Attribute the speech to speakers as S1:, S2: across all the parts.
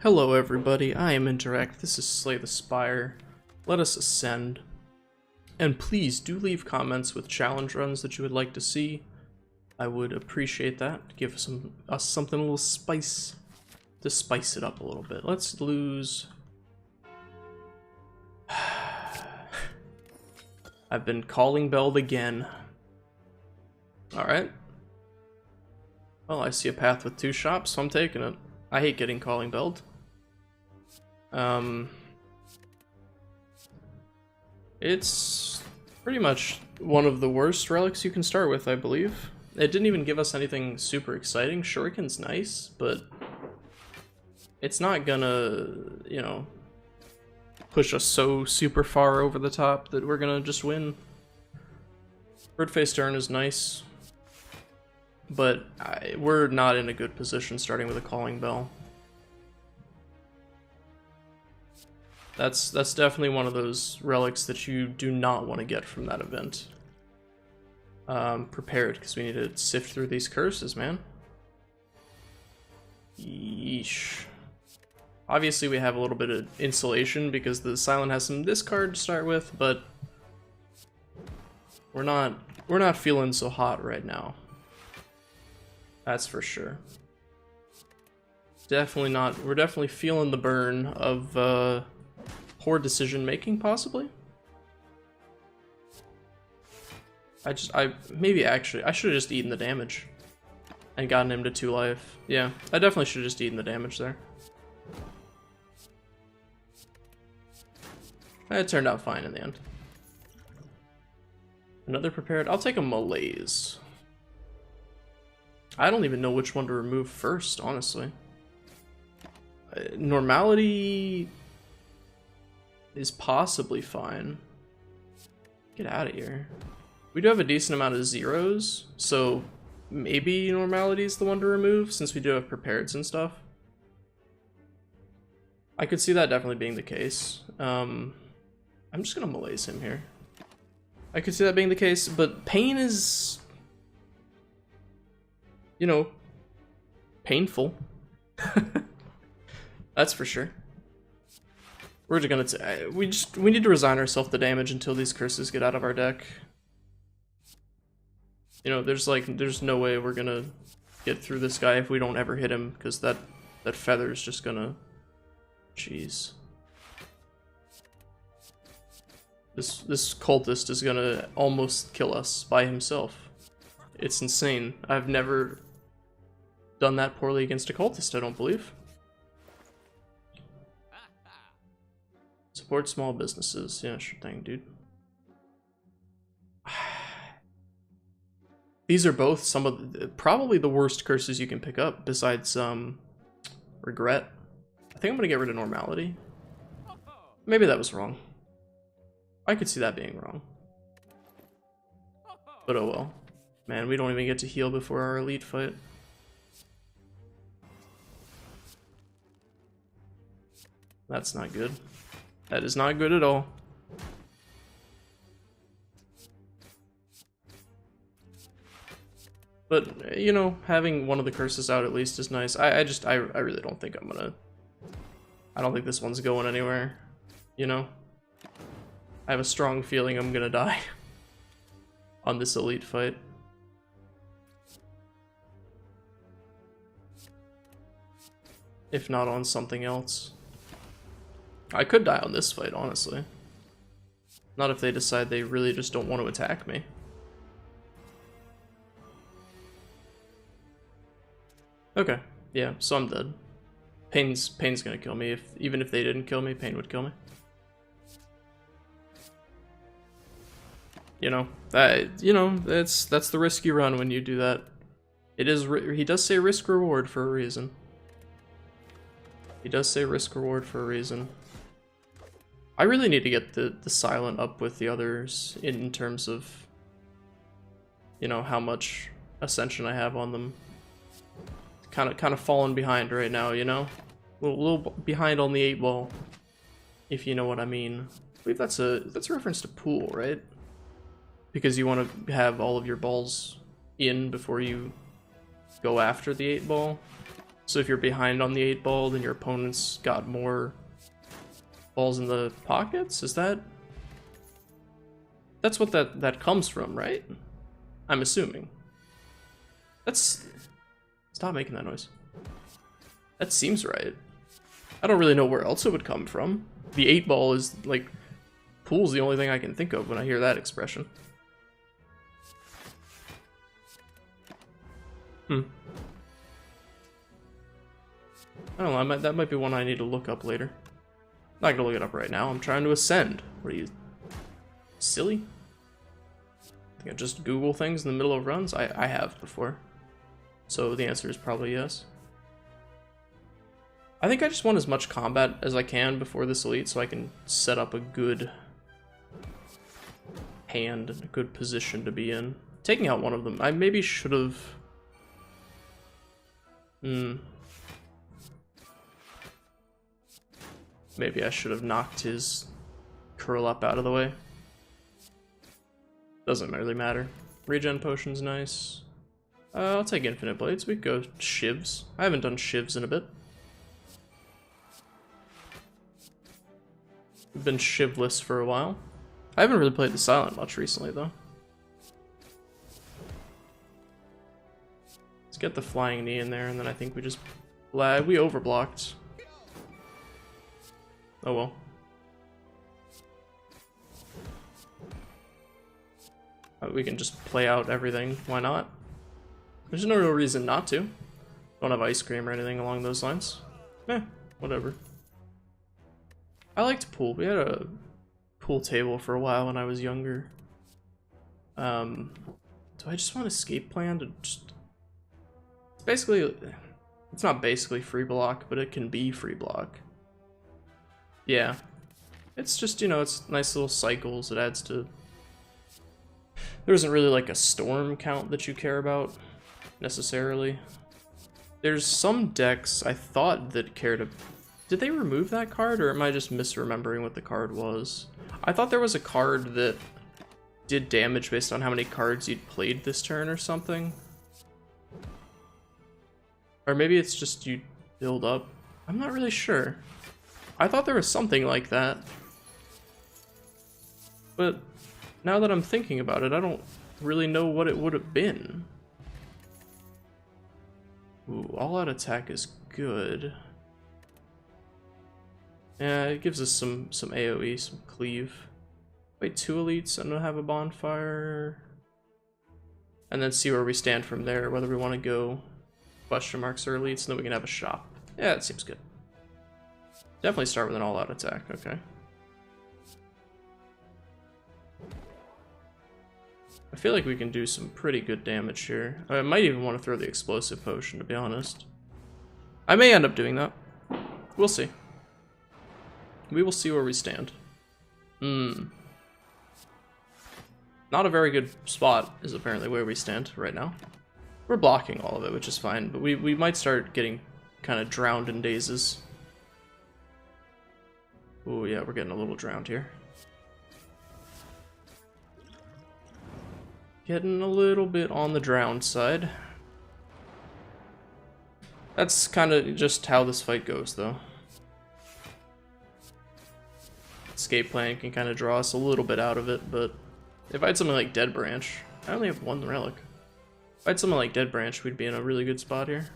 S1: Hello everybody, I am Interact, this is Slay the Spire. Let us ascend. And please do leave comments with challenge runs that you would like to see. I would appreciate that. Give us something a little spice to spice it up a little bit. Let's lose... I've been calling belled again. Alright. Well, I see a path with 2 shops, so I'm taking it. I hate getting calling belled. It's pretty much one of the worst relics you can start with, I believe. It didn't even give us anything super exciting. Shuriken's nice, but it's not gonna, you know, push us so super far over the top that we're gonna just win. Birdface Turn is nice, but we're not in a good position starting with a calling bell. That's definitely one of those relics that you do not want to get from that event. Prepared, because we need to sift through these curses, man. Yeesh. Obviously we have a little bit of insulation because the Silent has some discard to start with, but we're not feeling so hot right now. That's for sure. Definitely not. We're definitely feeling the burn of poor decision making, possibly. Maybe actually, I should have just eaten the damage and gotten him to 2 life. Yeah, I definitely should have just eaten the damage there. It turned out fine in the end. Another prepared. I'll take a malaise. I don't even know which one to remove first, honestly. Normality is possibly fine. Get out of here. We do have a decent amount of zeros, so maybe normality is the one to remove since we do have prepareds and stuff. I could see that definitely being the case. I'm just gonna malaise him here. I could see that being the case, but pain is, you know, painful. That's for sure. We're just gonna we need to resign ourselves to damage until these curses get out of our deck. You know, there's no way we're gonna get through this guy if we don't ever hit him, because that feather is just gonna, jeez. This cultist is gonna almost kill us by himself. It's insane. I've never done that poorly against a cultist, I don't believe. Support small businesses. Yeah, sure thing, dude. These are both some of probably the worst curses you can pick up, besides regret. I think I'm gonna get rid of normality. Maybe that was wrong. I could see that being wrong. But oh well. Man, we don't even get to heal before our elite fight. That's not good. That is not good at all. But, you know, having one of the curses out at least is nice. I really don't think I don't think this one's going anywhere, you know? I have a strong feeling I'm gonna die on this elite fight. If not on something else. I could die on this fight, honestly. Not if they decide they really just don't want to attack me. Okay, yeah, so I'm dead. Pain's gonna kill me. Even if they didn't kill me, Pain would kill me. You know, that's the risk you run when you do that. It is. He does say risk reward for a reason. He does say risk reward for a reason. I really need to get the silent up with the others in terms of, you know, how much ascension I have on them. Kind of falling behind right now, you know, a little behind on the 8 ball, if you know what I mean. I believe that's a reference to pool, right? Because you want to have all of your balls in before you go after the 8 ball. So if you're behind on the 8 ball, then your opponent's got more balls in the pockets? Is that... That's what that comes from, right? I'm assuming. That's... Stop making that noise. That seems right. I don't really know where else it would come from. The 8 ball is, like... Pool's the only thing I can think of when I hear that expression. I don't know, that might be one I need to look up later. Not gonna look it up right now, I'm trying to ascend. What are you... silly? I think I just Google things in the middle of runs? I have before. So the answer is probably yes. I think I just want as much combat as I can before this elite so I can set up a good hand and a good position to be in. Taking out one of them, I maybe should have... Maybe I should have knocked his curl up out of the way. Doesn't really matter. Regen potion's nice. I'll take infinite blades. We could go shivs. I haven't done shivs in a bit. We've been shivless for a while. I haven't really played the silent much recently though. Let's get the flying knee in there, and then I think we just we overblocked. Oh well. We can just play out everything. Why not? There's no real reason not to. Don't have ice cream or anything along those lines. Whatever. I liked pool. We had a pool table for a while when I was younger. Do I just want escape plan to just... It's basically... It's not basically free block, but it can be free block. Yeah. It's just, you know, it's nice little cycles. It adds to... There isn't really like a storm count that you care about, necessarily. There's some decks I thought that cared to... Did they remove that card, or am I just misremembering what the card was? I thought there was a card that did damage based on how many cards you'd played this turn or something. Or maybe it's just you build up. I'm not really sure. I thought there was something like that. But now that I'm thinking about it, I don't really know what it would have been. Ooh, all-out attack is good. Yeah, it gives us some AoE, some cleave. Wait, 2 elites and have a bonfire. And then see where we stand from there, whether we want to go question marks or elites, and then we can have a shop. Yeah, that seems good. Definitely start with an all-out attack, okay. I feel like we can do some pretty good damage here. I might even want to throw the explosive potion, to be honest. I may end up doing that. We'll see. We will see where we stand. Not a very good spot is apparently where we stand right now. We're blocking all of it, which is fine, but we might start getting kind of drowned in dazes. Oh yeah, we're getting a little drowned here. Getting a little bit on the drowned side. That's kind of just how this fight goes, though. Escape plan can kind of draw us a little bit out of it, but if I had something like Dead Branch, I only have 1 relic. If I had something like Dead Branch, we'd be in a really good spot here.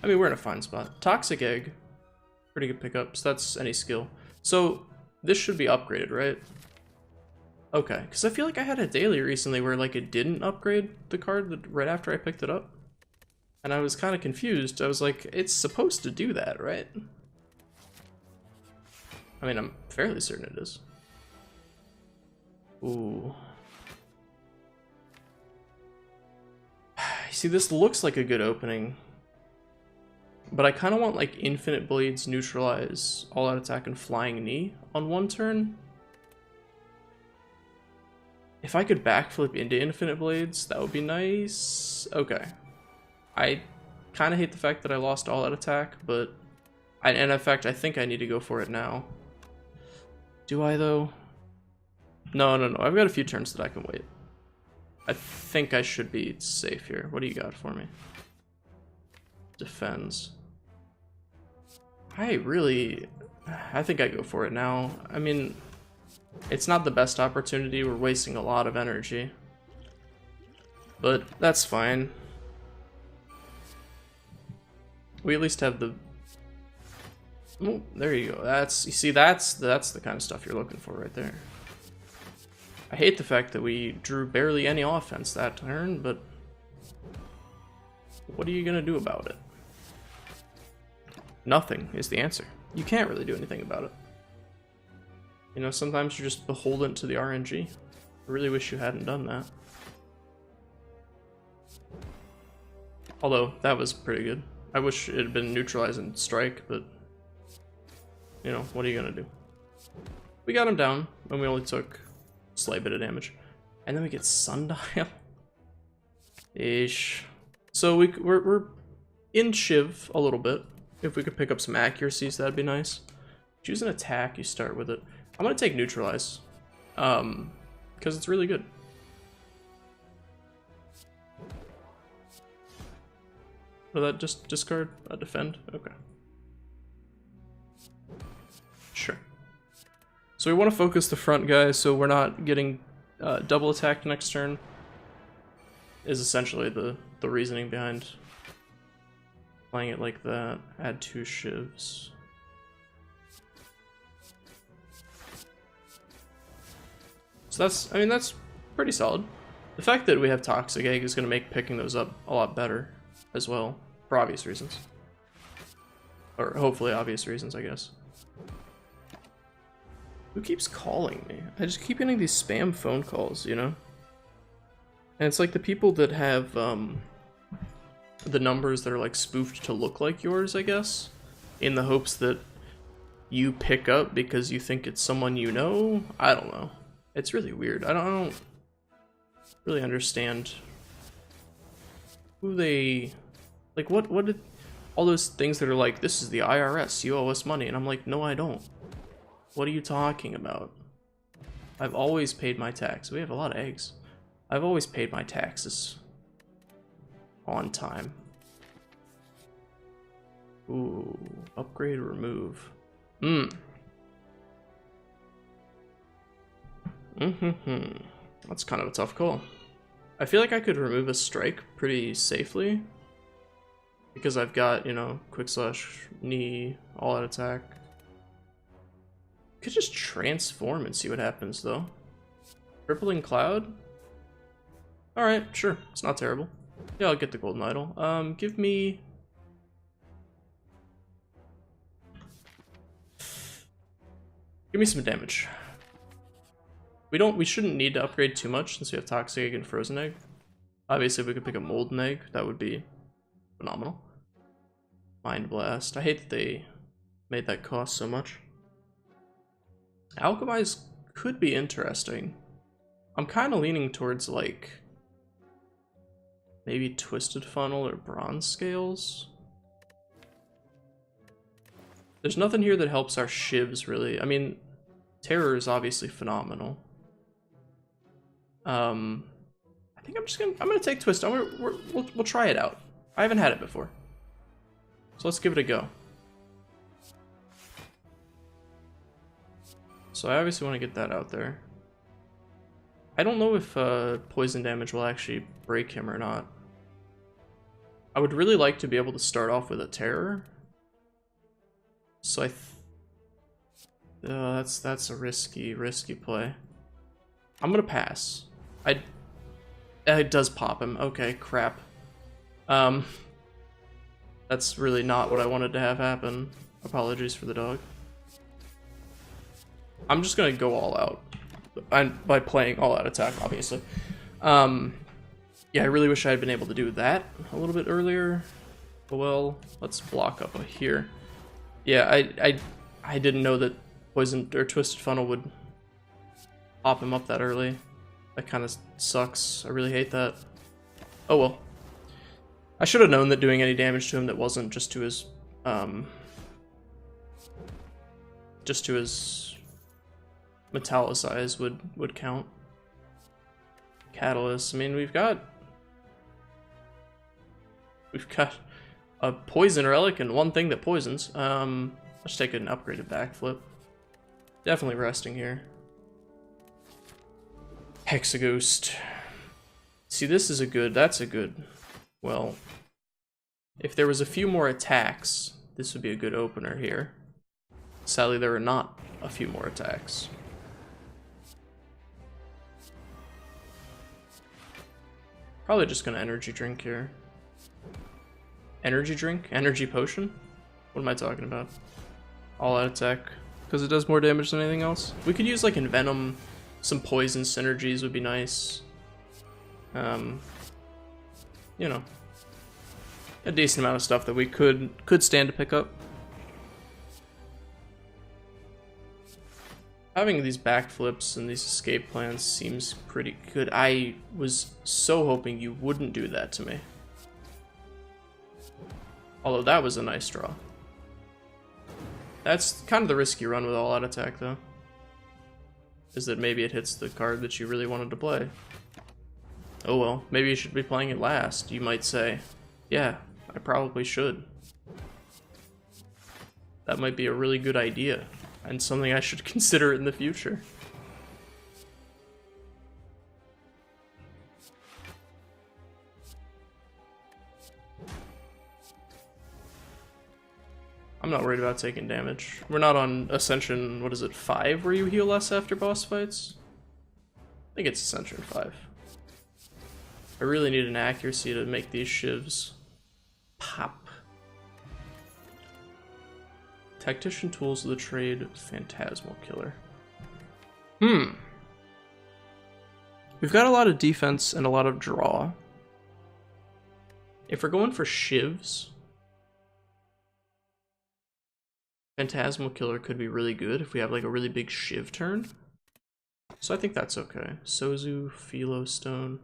S1: I mean, we're in a fine spot. Toxic Egg, pretty good pickups. That's any skill. So this should be upgraded, right? Okay, because I feel like I had a daily recently where like it didn't upgrade the card right after I picked it up. And I was kind of confused. I was like, it's supposed to do that, right? I mean, I'm fairly certain it is. Ooh. See, this looks like a good opening. But I kind of want like Infinite Blades, Neutralize, All-Out Attack, and Flying Knee on 1 turn. If I could backflip into Infinite Blades, that would be nice. Okay. I kind of hate the fact that I lost All-Out Attack, but... and in fact, I think I need to go for it now. Do I, though? No. I've got a few turns that I can wait. I think I should be safe here. What do you got for me? defends. I think I go for it now. I mean, it's not the best opportunity. We're wasting a lot of energy. But that's fine. We at least have the... Oh, there you go. You see, that's the kind of stuff you're looking for right there. I hate the fact that we drew barely any offense that turn, but what are you gonna do about it? Nothing is the answer. You can't really do anything about it. You know, sometimes you're just beholden to the RNG. I really wish you hadn't done that. Although, that was pretty good. I wish it had been neutralize and strike, but you know, what are you gonna do? We got him down, and we only took a slight bit of damage. And then we get Sundial. Ish. So we're in Shiv a little bit. If we could pick up some accuracies, that'd be nice. Choose an attack, you start with it. I'm gonna take neutralize. Because it's really good. Will that just discard a defend? Okay. Sure. So we want to focus the front guys so we're not getting double attacked next turn. Is essentially the reasoning behind playing it like that. Add 2 shivs. So that's pretty solid. The fact that we have Toxic Egg is going to make picking those up a lot better as well, for obvious reasons. Or hopefully obvious reasons, I guess. Who keeps calling me? I just keep getting these spam phone calls, you know? And it's like the people that have the numbers that are like spoofed to look like yours, I guess, in the hopes that you pick up because you think it's someone you know. I don't know. It's really weird. I don't really understand who they like. What did all those things that are like, this is the IRS, you owe us money, and I'm like, no, I don't. What are you talking about? I've always paid my tax. We have a lot of eggs. I've always paid my taxes on time. Ooh, upgrade or remove. That's kind of a tough call. I feel like I could remove a strike pretty safely because I've got, you know, quick slash, knee, all out attack. Could just transform and see what happens though. Crippling Cloud? Alright, sure. It's not terrible. Yeah, I'll get the golden idol. Give me some damage. We shouldn't need to upgrade too much since we have Toxic Egg and Frozen Egg. Obviously if we could pick a Molten Egg, that would be phenomenal. Mind Blast. I hate that they made that cost so much. Alchemize could be interesting. I'm kind of leaning towards like maybe Twisted Funnel or Bronze Scales. There's nothing here that helps our shivs really. I mean, Terror is obviously phenomenal. I think I'm gonna take Twist. We'll try it out. I haven't had it before, so let's give it a go. So I obviously want to get that out there. I don't know if poison damage will actually break him or not. I would really like to be able to start off with a Terror. So that's a risky play. I'm gonna pass. It does pop him. Okay, crap. That's really not what I wanted to have happen. Apologies for the dog. I'm just gonna go all out. By playing all out attack, obviously. Yeah, I really wish I had been able to do that a little bit earlier. But well, let's block up here. Yeah, I didn't know that Poison or Twisted Funnel would pop him up that early. That kind of sucks. I really hate that. Oh well. I should have known that doing any damage to him that wasn't just to his Metallicize would count. Catalyst. I mean, we've got a poison relic and one thing that poisons. Let's take an upgraded backflip. Definitely resting here. Hexaghost. See, this is a good, that's a good, well, if there was a few more attacks, this would be a good opener here. Sadly, there are not a few more attacks. Probably just gonna energy drink here. Energy drink? Energy potion? What am I talking about? All out attack. Because it does more damage than anything else. We could use like Envenom. Some poison synergies would be nice. You know. A decent amount of stuff that we could stand to pick up. Having these backflips and these escape plans seems pretty good. I was so hoping you wouldn't do that to me. Although that was a nice draw. That's kind of the risky run with all out attack though. Is that maybe it hits the card that you really wanted to play. Oh well, maybe you should be playing it last, you might say. Yeah, I probably should. That might be a really good idea, and something I should consider in the future. I'm not worried about taking damage. We're not on Ascension, what is it, 5 where you heal less after boss fights? I think it's Ascension 5. I really need an accuracy to make these shivs pop. Tactician Tools of the Trade, Phantasmal Killer. We've got a lot of defense and a lot of draw. If we're going for shivs, Phantasmal Killer could be really good if we have like a really big shiv turn. So I think that's okay. Sozu, Philo Stone.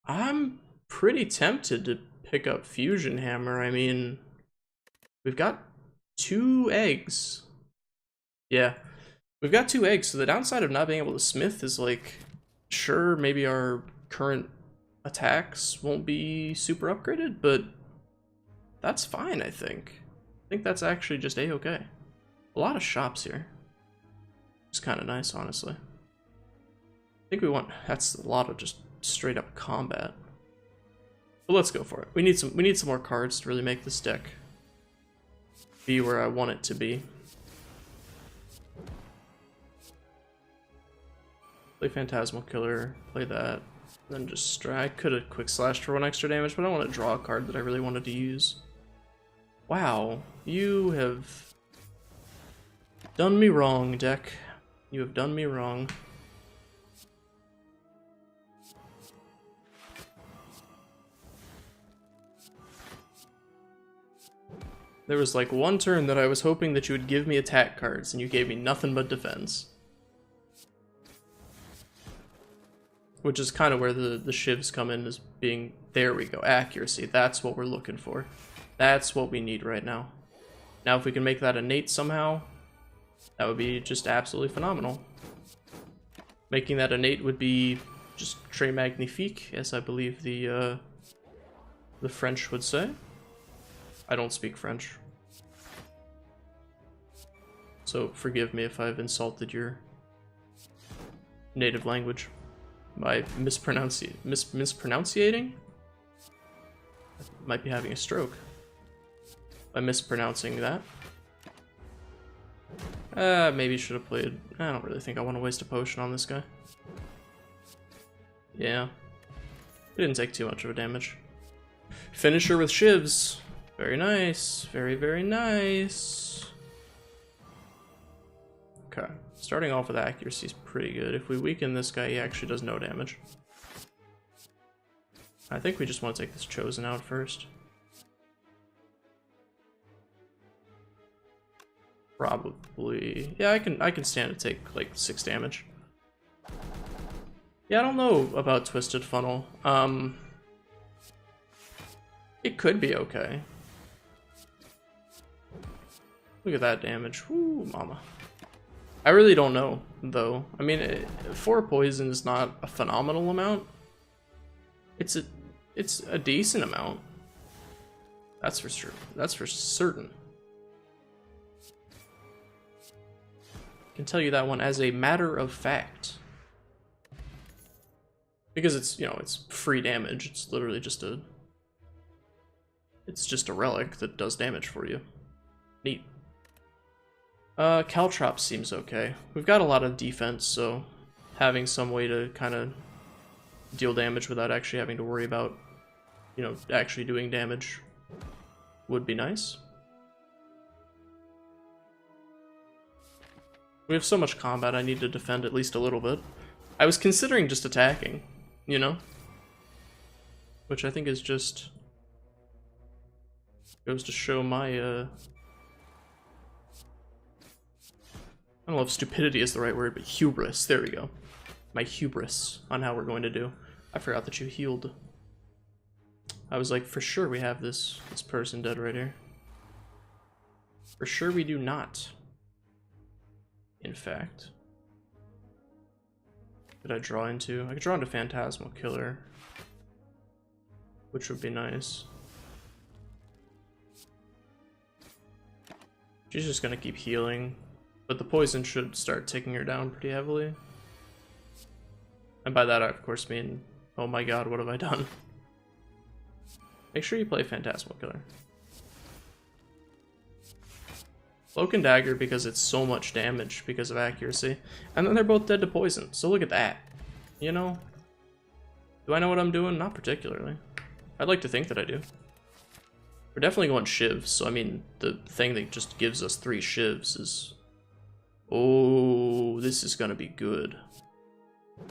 S1: I'm pretty tempted to pick up Fusion Hammer. I mean, we've got 2 eggs. Yeah, we've got 2 eggs, so the downside of not being able to smith is like, sure, maybe our current attacks won't be super upgraded, but that's fine, I think. I think that's actually just a-okay. A lot of shops here. It's kind of nice, honestly. I think we want, that's a lot of just straight up combat. But let's go for it. We need some more cards to really make this deck be where I want it to be. Play Phantasmal Killer, play that, then just I could have quick slashed for 1 extra damage, but I want to draw a card that I really wanted to use. Wow, you have done me wrong, deck. You have done me wrong. There was like one turn that I was hoping that you would give me attack cards, and you gave me nothing but defense. Which is kind of where the shivs come in, as being, there we go, accuracy. That's what we're looking for. That's what we need right now. Now if we can make that innate somehow, that would be just absolutely phenomenal. Making that innate would be just très magnifique, as I believe the French would say. I don't speak French, so forgive me if I've insulted your native language by mispronouncing? Might be having a stroke by mispronouncing that. Maybe should have played. I don't really think I want to waste a potion on this guy. Yeah, it didn't take too much of a damage. Finisher with shivs. Very nice. Very, very nice. Okay. Starting off with accuracy is pretty good. If we weaken this guy, he actually does no damage. I think we just want to take this Chosen out first. Probably. Yeah, I can stand to take like 6 damage. Yeah, I don't know about Twisted Funnel. It could be okay. Look at that damage. Woo, mama. I really don't know, though. I mean, 4 poison is not a phenomenal amount. It's It's a decent amount. That's for sure. That's for certain. I can tell you that one as a matter of fact. Because it's, you know, it's free damage. It's literally just a... It's just a relic that does damage for you. Neat. Caltrops seems okay. We've got a lot of defense, so having some way to kind of deal damage without actually having to worry about, you know, actually doing damage would be nice. We have so much combat, I need to defend at least a little bit. I was considering just attacking, you know? Which I think is just... goes to show my, I don't know if stupidity is the right word, but hubris. There we go. My hubris on how we're going to do. I forgot that you healed. I was like, for sure we have this person dead right here. For sure we do not. In fact. Did I draw into? I could draw into Phantasmal Killer. Which would be nice. She's just gonna keep healing. But the poison should start taking her down pretty heavily. And by that I of course mean, oh my god, what have I done? Make sure you play Phantasmal Killer. Cloak and Dagger because it's so much damage because of accuracy. And then they're both dead to poison, so look at that. You know? Do I know what I'm doing? Not particularly. I'd like to think that I do. We're definitely going shivs, so I mean, the thing that just gives us 3 shivs is... Oh, this is gonna be good.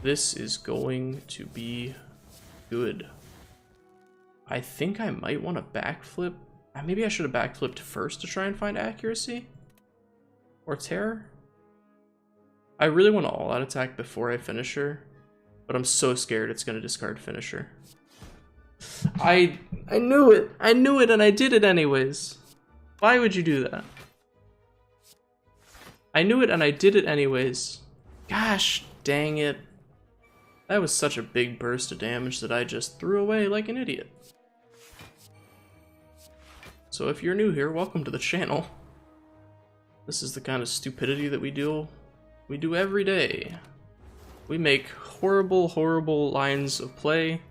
S1: This is going to be good. I think I might want to backflip. Maybe I should have backflipped first to try and find accuracy? Or terror? I really want to all-out attack before I finish her, but I'm so scared it's gonna discard finisher. I knew it! I knew it and I did it anyways. Why would you do that? I knew it and I did it anyways. Gosh dang it. That was such a big burst of damage that I just threw away like an idiot. So if you're new here, welcome to the channel. This is the kind of stupidity that we do every day. We make horrible, horrible lines of play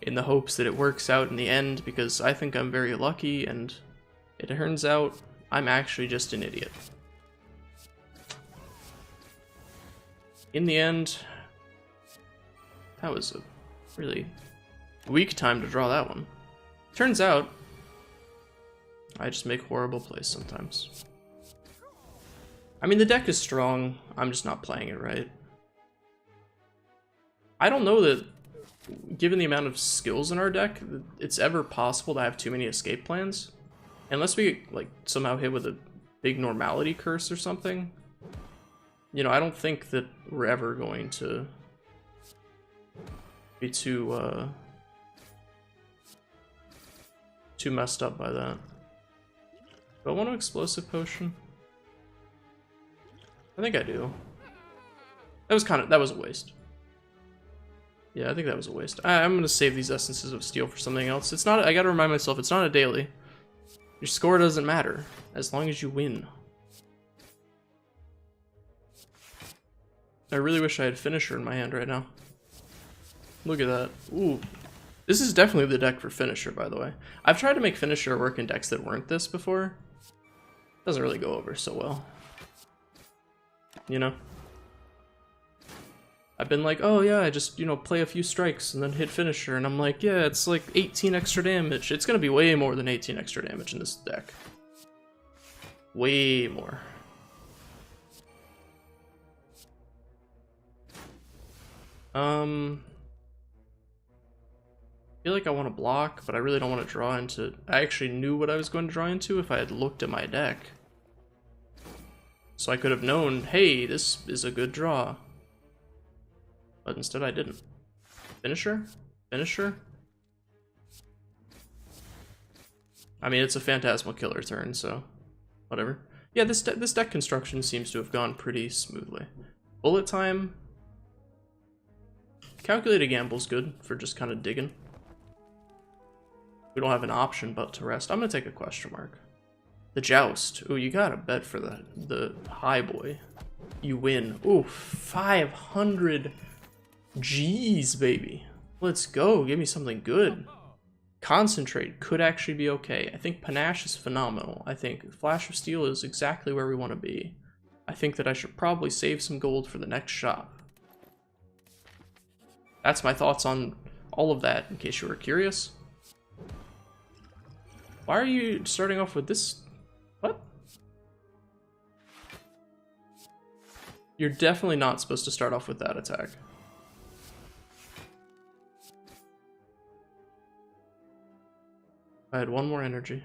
S1: in the hopes that it works out in the end because I think I'm very lucky and it turns out I'm actually just an idiot. In the end, that was a really weak time to draw that one. Turns out, I just make horrible plays sometimes. I mean, the deck is strong, I'm just not playing it right. I don't know that, given the amount of skills in our deck, it's ever possible to have too many escape plans. Unless we, like, somehow hit with a big normality curse or something. You know, I don't think that we're ever going to be too messed up by that. Do I want an explosive potion? I think I do. That was a waste. Yeah, I think that was a waste. I'm gonna save these essences of steel for something else. It's not, I gotta remind myself, it's not a daily. Your score doesn't matter, as long as you win. I really wish I had Finisher in my hand right now. Look at that. Ooh. This is definitely the deck for Finisher, by the way. I've tried to make Finisher work in decks that weren't this before. Doesn't really go over so well. You know? I've been like, oh yeah, I just, you know, play a few strikes and then hit Finisher, and I'm like, yeah, it's like 18 extra damage. It's gonna be way more than 18 extra damage in this deck. Way more. I feel like I want to block, but I really don't want to draw into... I actually knew what I was going to draw into if I had looked at my deck. So I could have known, hey, this is a good draw. But instead I didn't. Finisher? Finisher? I mean, it's a Phantasmal Killer turn, so whatever. Yeah, this deck construction seems to have gone pretty smoothly. Bullet time. Calculated Gamble's good for just kind of digging. We don't have an option but to rest. I'm gonna take a question mark. The Joust. Ooh, you gotta bet for the high boy. You win. Ooh, 500 G's, baby. Let's go. Give me something good. Concentrate could actually be okay. I think Panache is phenomenal. I think Flash of Steel is exactly where we want to be. I think that I should probably save some gold for the next shop. That's my thoughts on all of that, in case you were curious. Why are you starting off with this? What? You're definitely not supposed to start off with that attack. I had one more energy.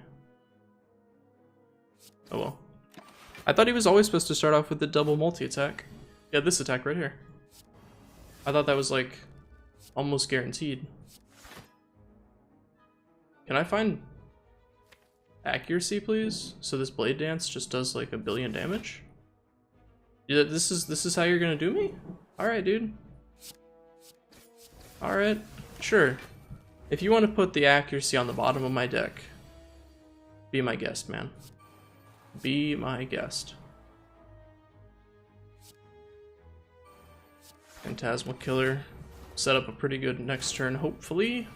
S1: Oh well. I thought he was always supposed to start off with the double multi-attack. Yeah, this attack right here. I thought that was like almost guaranteed. Can I find accuracy, please? So this blade dance just does like 1 billion damage? Yeah, this is how you're gonna do me? Alright, dude. Alright, sure. If you want to put the accuracy on the bottom of my deck, be my guest, man. Be my guest. Phantasmal Killer. Set up a pretty good next turn, hopefully.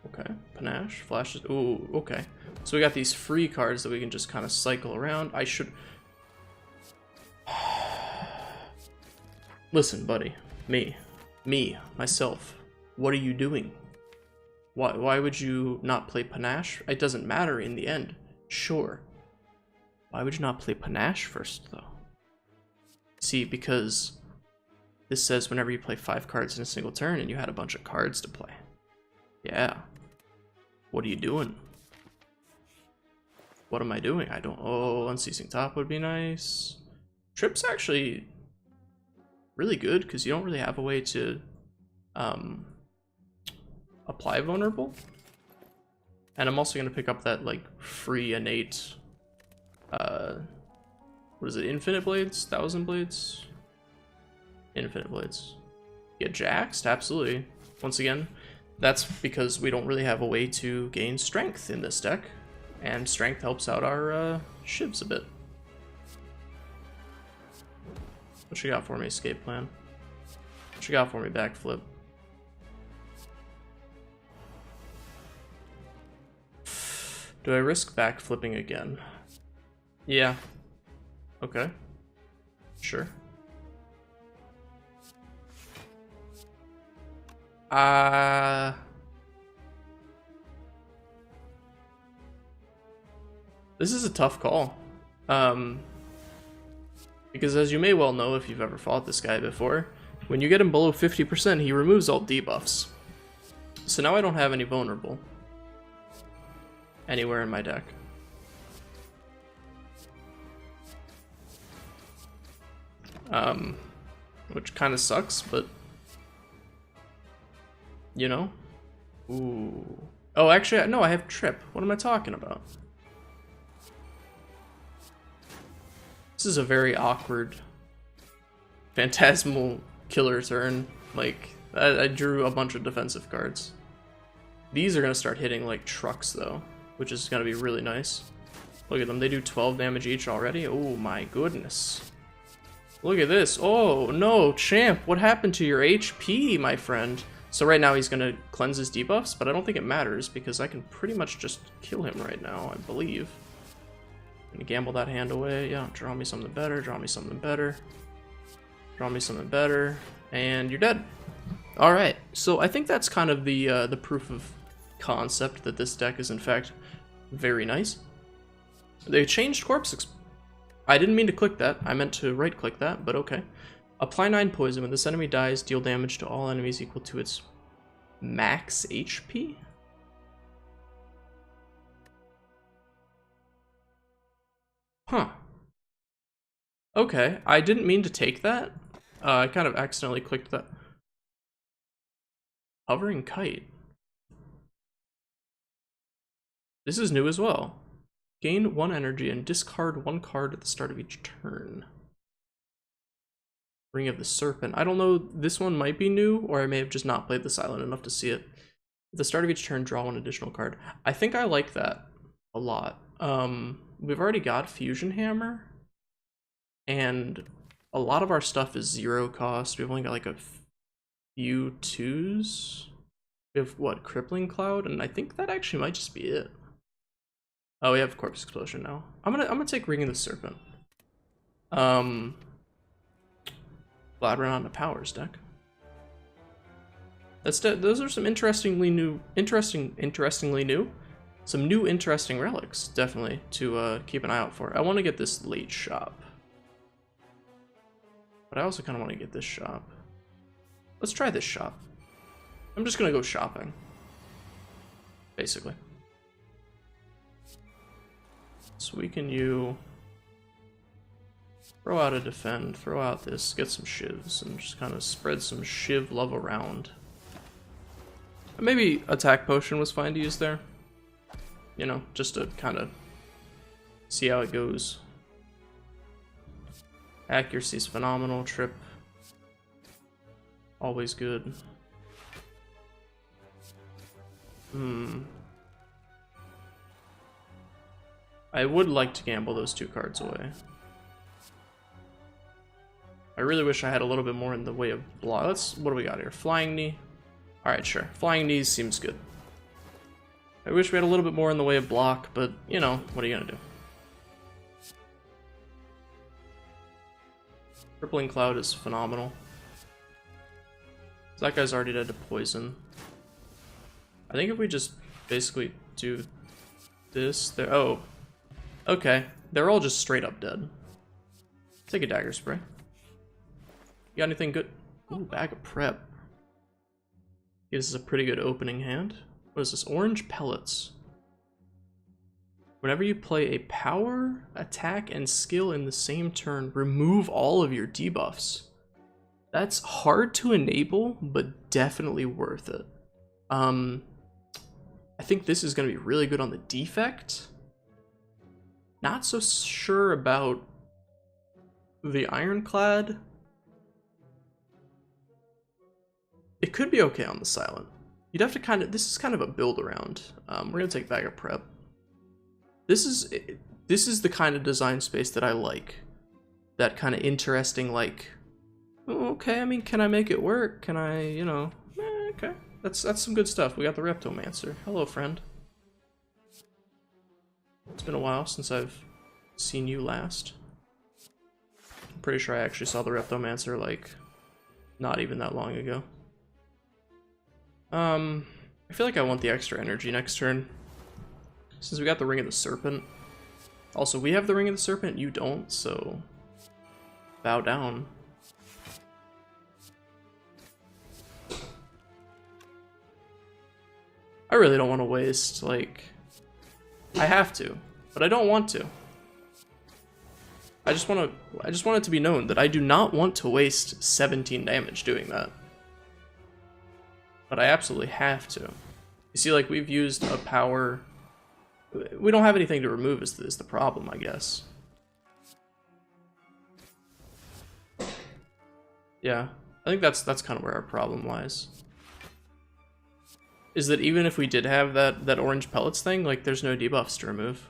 S1: Okay, Panache, Flashes. Ooh, okay. So we got these free cards that we can just kind of cycle around. I should... Listen, buddy. Myself. What are you doing? Why would you not play Panache? It doesn't matter in the end. Sure. Why would you not play Panache first, though? See, because this says whenever you play 5 cards in a single turn and you had a bunch of cards to play. Yeah. What are you doing? What am I doing? I don't... Oh, Unceasing Top would be nice. Trip's actually really good because you don't really have a way to apply vulnerable. And I'm also going to pick up that like free innate what is it, infinite blades, 1000 blades, infinite blades. Get jaxed, absolutely. Once again, that's because we don't really have a way to gain strength in this deck, and strength helps out our shivs a bit. What you got for me, escape plan? What you got for me, backflip? Do I risk backflipping again? Yeah. Okay. Sure. This is a tough call. Because as you may well know if you've ever fought this guy before, when you get him below 50%, he removes all debuffs. So now I don't have any vulnerable anywhere in my deck. Which kind of sucks, but you know. Ooh. Oh, actually, no, I have Trip. What am I talking about? This is a very awkward Phantasmal Killer turn. Like, I drew a bunch of defensive cards. These are going to start hitting like trucks, though, which is going to be really nice. Look at them. They do 12 damage each already. Oh, my goodness. Look at this. Oh, no, champ. What happened to your HP, my friend? So right now he's going to cleanse his debuffs, but I don't think it matters because I can pretty much just kill him right now, I believe. I'm going to gamble that hand away. Yeah, draw me something better. Draw me something better. Draw me something better. And you're dead. All right. So I think that's kind of the proof of concept that this deck is, in fact, very nice. They changed corpse. I didn't mean to click that. I meant to right-click that, but okay. Apply 9 poison. When this enemy dies, deal damage to all enemies equal to its max HP? Huh. Okay, I didn't mean to take that. I kind of accidentally clicked that. Hovering Kite. This is new as well. Gain 1 energy and discard 1 card at the start of each turn. Ring of the Serpent. I don't know, this one might be new, or I may have just not played the Silent enough to see it. At the start of each turn, draw one additional card. I think I like that a lot. We've already got Fusion Hammer, and a lot of our stuff is 0 cost. We've only got like a few 2s. We have what, Crippling Cloud, and I think that actually might just be it. Oh, we have Corpse Explosion now. I'm gonna take Ring of the Serpent. Glad we're not in the Powers deck. Those are some interesting new interesting relics, definitely, to keep an eye out for. I want to get this late shop, but I also kind of want to get this shop. Let's try this shop. I'm just gonna go shopping, basically. So we can throw out a defend, throw out this, get some shivs, and just kind of spread some shiv love around. Maybe attack potion was fine to use there. You know, just to kind of see how it goes. Accuracy's phenomenal, trip. Always good. I would like to gamble those 2 cards away. I really wish I had a little bit more in the way of block. What do we got here? Flying Knee. Alright, sure. Flying Knees seems good. I wish we had a little bit more in the way of block, but, you know, what are you gonna do? Crippling Cloud is phenomenal. That guy's already dead to poison. I think if we just basically do this, there. Oh, okay. They're all just straight up dead. Take a Dagger Spray. You got anything good? Ooh, Bag of Prep. This is a pretty good opening hand. What is this? Orange Pellets. Whenever you play a power, attack, and skill in the same turn, remove all of your debuffs. That's hard to enable, but definitely worth it. I think this is going to be really good on the defect. Not so sure about the Ironclad. It could be okay on the silent. You'd have to this is kind of a build around. We're going to take Bag of Prep. This is the kind of design space that I like. That kind of interesting, like, okay, I mean, can I make it work? Can I, you know, okay. That's some good stuff. We got the Reptomancer. Hello, friend. It's been a while since I've seen you last. I'm pretty sure I actually saw the Reptomancer, like, not even that long ago. I feel like I want the extra energy next turn. Since we got the Ring of the Serpent. Also, we have the Ring of the Serpent, you don't, so bow down. I really don't want to waste, like, I have to, but I don't want to. I just want it to be known that I do not want to waste 17 damage doing that. But I absolutely have to. You see, like, we've used a power. We don't have anything to remove is the problem, I guess. Yeah, I think that's kind of where our problem lies. Is that even if we did have that orange pellets thing, like, there's no debuffs to remove.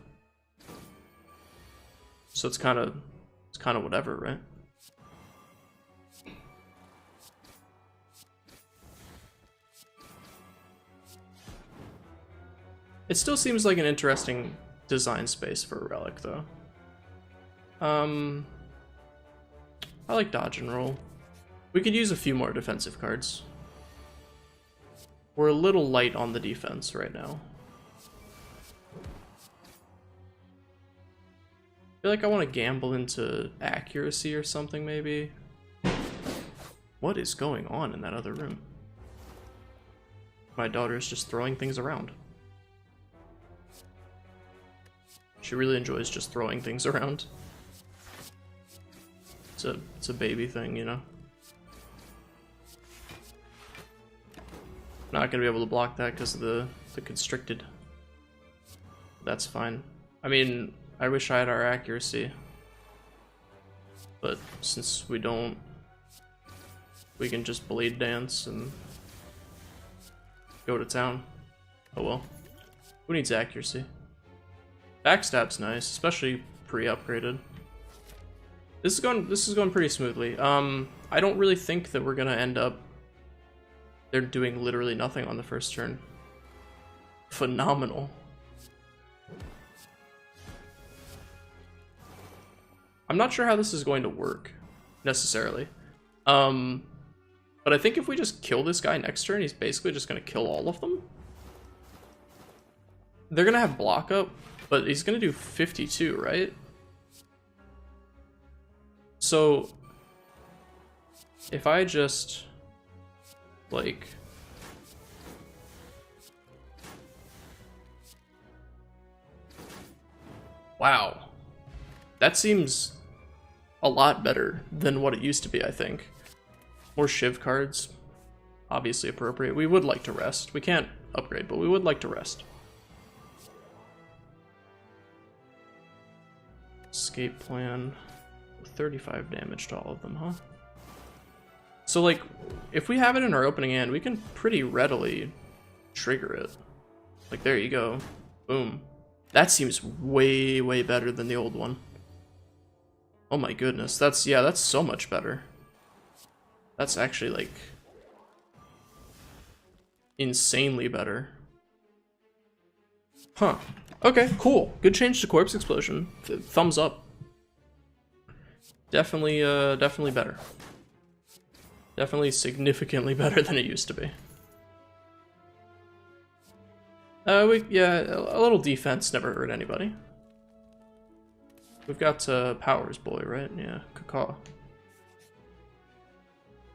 S1: So it's kind of whatever, right? It still seems like an interesting design space for a relic, though. I like dodge and roll. We could use a few more defensive cards. We're a little light on the defense right now. I feel like I want to gamble into accuracy or something, maybe. What is going on in that other room? My daughter's just throwing things around. She really enjoys just throwing things around. It's a baby thing, you know? Not gonna be able to block that because of the constricted. That's fine. I mean, I wish I had our accuracy. But since we don't, we can just blade dance and go to town. Oh well. Who needs accuracy? Backstab's nice, especially pre-upgraded. This is going pretty smoothly. I don't really think that we're gonna end up they're doing literally nothing on the first turn. Phenomenal. I'm not sure how this is going to work necessarily. But I think if we just kill this guy next turn, he's basically just gonna kill all of them. They're gonna have block up, but he's gonna do 52, right? So if I just like wow, that seems a lot better than what it used to be, I think. More Shiv cards, obviously appropriate. We would like to rest. We can't upgrade, but we would like to rest. Escape plan. 35 damage to all of them, huh? So, like, if we have it in our opening hand, we can pretty readily trigger it. Like, there you go. Boom. That seems way, way better than the old one. Oh my goodness. That's so much better. That's actually, like, insanely better. Huh. Okay, cool. Good change to Corpse Explosion. Thumbs up. Definitely, definitely better. Definitely significantly better than it used to be. Yeah, a little defense never hurt anybody. We've got Powers Boy, right? Yeah, Cacaw.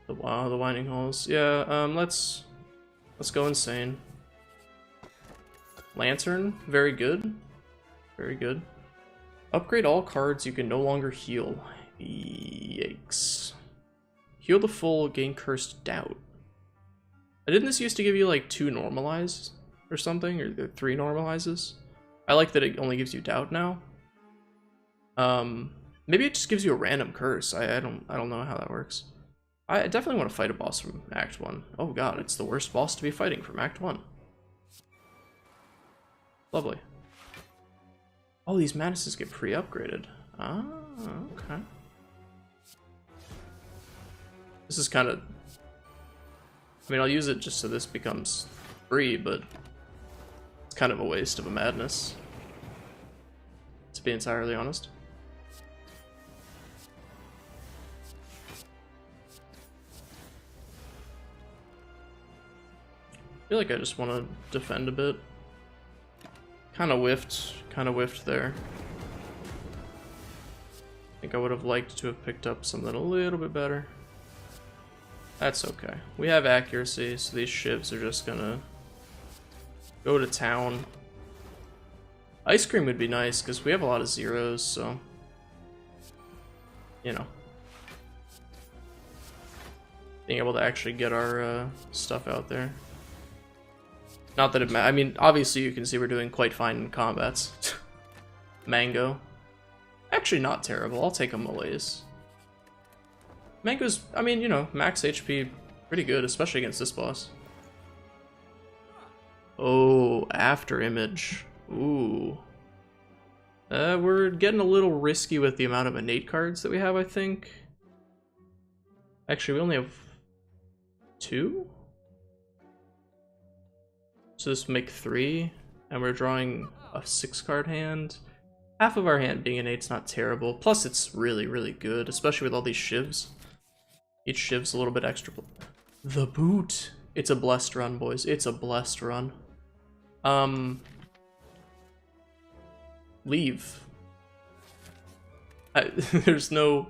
S1: The Winding Halls. Yeah, let's go insane. Lantern, very good. Very good. Upgrade all cards you can no longer heal. Yikes. Heal the full, gain Cursed Doubt. Didn't this used to give you like 2 normalize or something, or 3 normalizes? I like that it only gives you doubt now. Maybe it just gives you a random curse. I don't know how that works. I definitely want to fight a boss from Act 1. Oh god, it's the worst boss to be fighting from Act 1. Lovely. Oh, these Manuses get pre-upgraded. Ah, okay. This is kind of... I mean, I'll use it just so this becomes free, but it's kind of a waste of a Madness, to be entirely honest. I feel like I just want to defend a bit. Kind of whiffed there. I think I would have liked to have picked up something a little bit better. That's okay. We have accuracy, so these shivs are just gonna go to town. Ice Cream would be nice, because we have a lot of zeros, so... You know. Being able to actually get our stuff out there. Not that it I mean, obviously you can see we're doing quite fine in combats. Mango. Actually not terrible, I'll take a Malaise. Mango's, I mean, you know, max HP, pretty good, especially against this boss. Oh, After Image. Ooh. We're getting a little risky with the amount of innate cards that we have, I think. Actually, we only have 2? So this would make 3, and we're drawing a 6-card hand. Half of our hand being innate's not terrible, plus it's really, really good, especially with all these shivs. Each shiv's a little bit extra. The boot! It's a blessed run, boys. It's a blessed run. Leave. There's no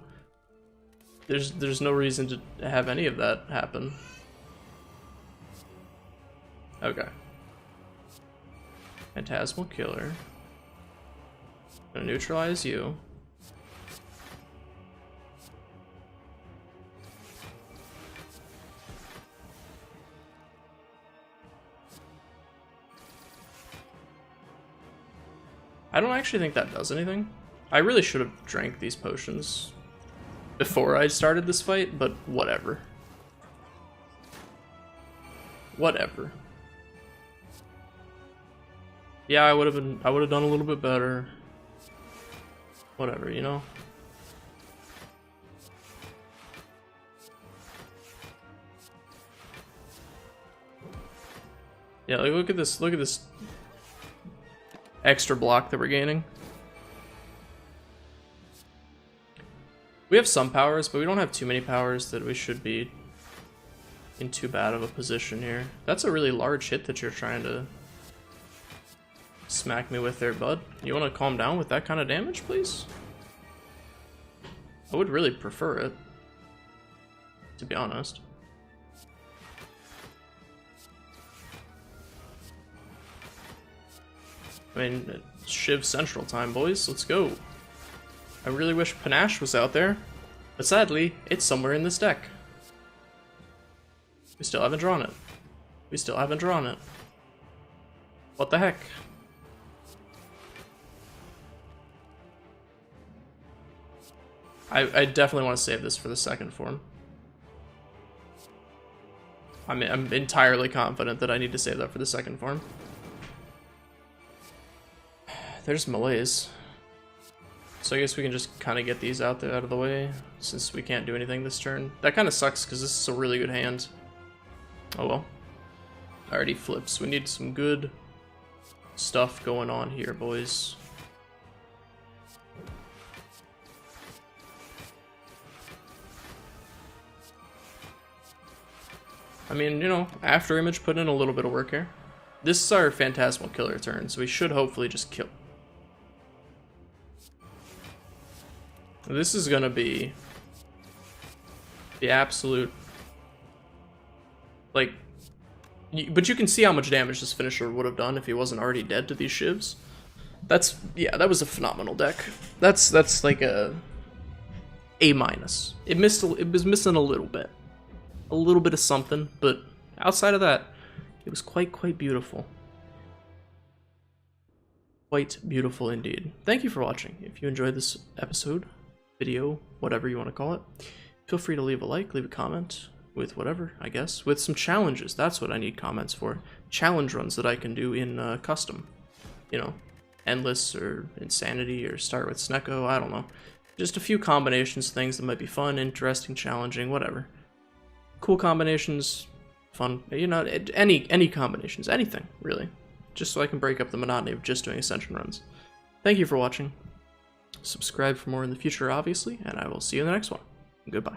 S1: reason to have any of that happen. Okay. Phantasmal Killer. Gonna neutralize you. I don't actually think that does anything. I really should have drank these potions before I started this fight, but whatever. Whatever. Yeah, I would have done a little bit better. Whatever, you know? Yeah, like look at this extra block that we're gaining. We have some powers, but we don't have too many powers that we should be in too bad of a position here. That's a really large hit that you're trying to smack me with there, bud. You want to calm down with that kind of damage, please? I would really prefer it, to be honest. I mean, Shiv Central time, boys. Let's go. I really wish Panache was out there, but sadly, it's somewhere in this deck. We still haven't drawn it. We still haven't drawn it. What the heck? I definitely want to save this for the second form. I'm entirely confident that I need to save that for the second form. There's Malaise. So I guess we can just kind of get these out of the way, since we can't do anything this turn. That kind of sucks, because this is a really good hand. Oh well. Already flips. We need some good stuff going on here, boys. I mean, you know, After Image put in a little bit of work here. This is our Phantasmal Killer turn, so we should hopefully just kill. This is gonna be the absolute, like, but you can see how much damage this finisher would have done if he wasn't already dead to these shivs. That's, yeah, that was a phenomenal deck. That's like a A-. It was missing a little bit of something, but outside of that, it was quite beautiful. Quite beautiful indeed. Thank you for watching. If you enjoyed this episode, video, whatever you want to call it, feel free to leave a like, leave a comment with whatever, I guess, with some challenges. That's what I need comments for. Challenge runs that I can do in custom, you know, Endless or Insanity or Start with Snecko, I don't know. Just a few combinations, things that might be fun, interesting, challenging, whatever. Cool combinations, fun, you know, any combinations, anything, really. Just so I can break up the monotony of just doing Ascension runs. Thank you for watching. Subscribe for more in the future, obviously, and I will see you in the next one. Goodbye.